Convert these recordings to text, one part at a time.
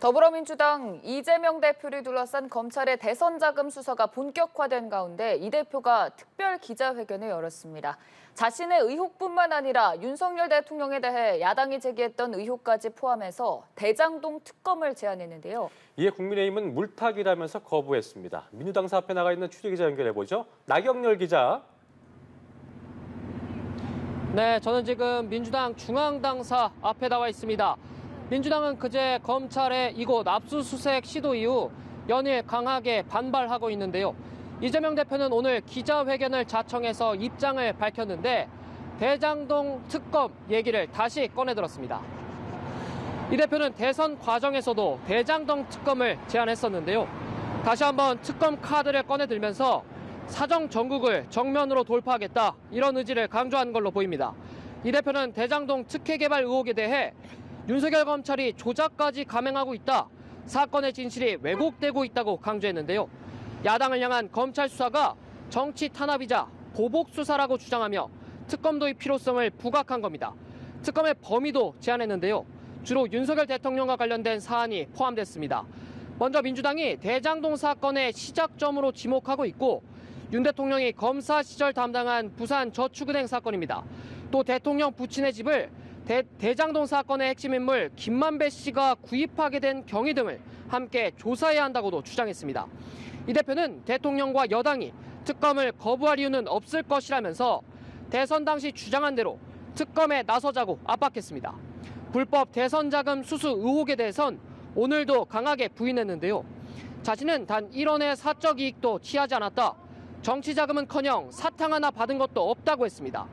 더불어민주당 이재명 대표를 둘러싼 검찰의 대선 자금 수사가 본격화된 가운데 이 대표가 특별 기자회견을 열었습니다. 자신의 의혹뿐만 아니라 윤석열 대통령에 대해 야당이 제기했던 의혹까지 포함해서 대장동 특검을 제안했는데요. 이에 국민의힘은 물타기라면서 거부했습니다. 민주당사 앞에 나가 있는 취재기자 연결해보죠. 나경열 기자. 네, 저는 지금 민주당 중앙당사 앞에 나와 있습니다. 민주당은 그제 검찰의 이곳 압수수색 시도 이후 연일 강하게 반발하고 있는데요. 이재명 대표는 오늘 기자회견을 자청해서 입장을 밝혔는데 대장동 특검 얘기를 다시 꺼내들었습니다. 이 대표는 대선 과정에서도 대장동 특검을 제안했었는데요. 다시 한번 특검 카드를 꺼내들면서 사정 정국을 정면으로 돌파하겠다 이런 의지를 강조한 걸로 보입니다. 이 대표는 대장동 특혜 개발 의혹에 대해 윤석열 검찰이 조작까지 감행하고 있다. 사건의 진실이 왜곡되고 있다고 강조했는데요. 야당을 향한 검찰 수사가 정치 탄압이자 보복 수사라고 주장하며 특검 도입 필요성을 부각한 겁니다. 특검의 범위도 제안했는데요. 주로 윤석열 대통령과 관련된 사안이 포함됐습니다. 먼저 민주당이 대장동 사건의 시작점으로 지목하고 있고 윤 대통령이 검사 시절 담당한 부산저축은행 사건입니다. 또 대통령 부친의 집을 대장동 사건의 핵심 인물 김만배 씨가 구입하게 된 경위 등을 함께 조사해야 한다고도 주장했습니다. 이 대표는 대통령과 여당이 특검을 거부할 이유는 없을 것이라면서 대선 당시 주장한 대로 특검에 나서자고 압박했습니다. 불법 대선 자금 수수 의혹에 대해선 오늘도 강하게 부인했는데요. 자신은 단 1원의 사적 이익도 취하지 않았다. 정치 자금은커녕 사탕 하나 받은 것도 없다고 했습니다.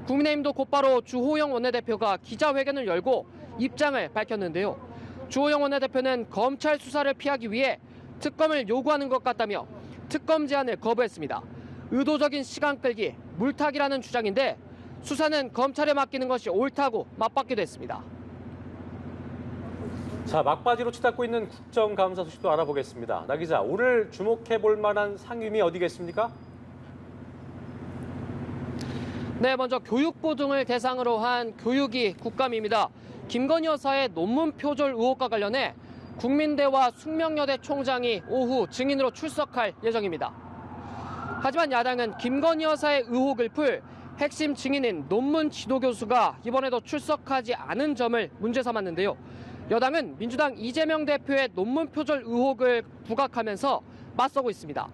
국민의힘도 곧바로 주호영 원내대표가 기자회견을 열고 입장을 밝혔는데요. 주호영 원내대표는 검찰 수사를 피하기 위해 특검을 요구하는 것 같다며 특검 제안을 거부했습니다. 의도적인 시간 끌기, 물타기라는 주장인데 수사는 검찰에 맡기는 것이 옳다고 맞받기도 했습니다. 자, 막바지로 치닫고 있는 국정감사 소식도 알아보겠습니다. 나 기자, 오늘 주목해볼 만한 상임위 어디겠습니까? 네, 먼저 교육부 등을 대상으로 한 교육위 국감입니다. 김건희 여사의 논문 표절 의혹과 관련해 국민대와 숙명여대 총장이 오후 증인으로 출석할 예정입니다. 하지만 야당은 김건희 여사의 의혹을 풀 핵심 증인인 논문 지도 교수가 이번에도 출석하지 않은 점을 문제 삼았는데요. 여당은 민주당 이재명 대표의 논문 표절 의혹을 부각하면서 맞서고 있습니다.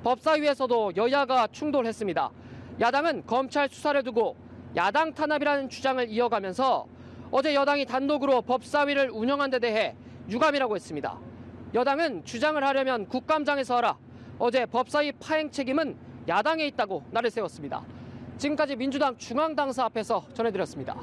법사위에서도 여야가 충돌했습니다. 야당은 검찰 수사를 두고 야당 탄압이라는 주장을 이어가면서 어제 여당이 단독으로 법사위를 운영한 데 대해 유감이라고 했습니다. 여당은 주장을 하려면 국감장에서 하라. 어제 법사위 파행 책임은 야당에 있다고 날을 세웠습니다. 지금까지 민주당 중앙당사 앞에서 전해드렸습니다.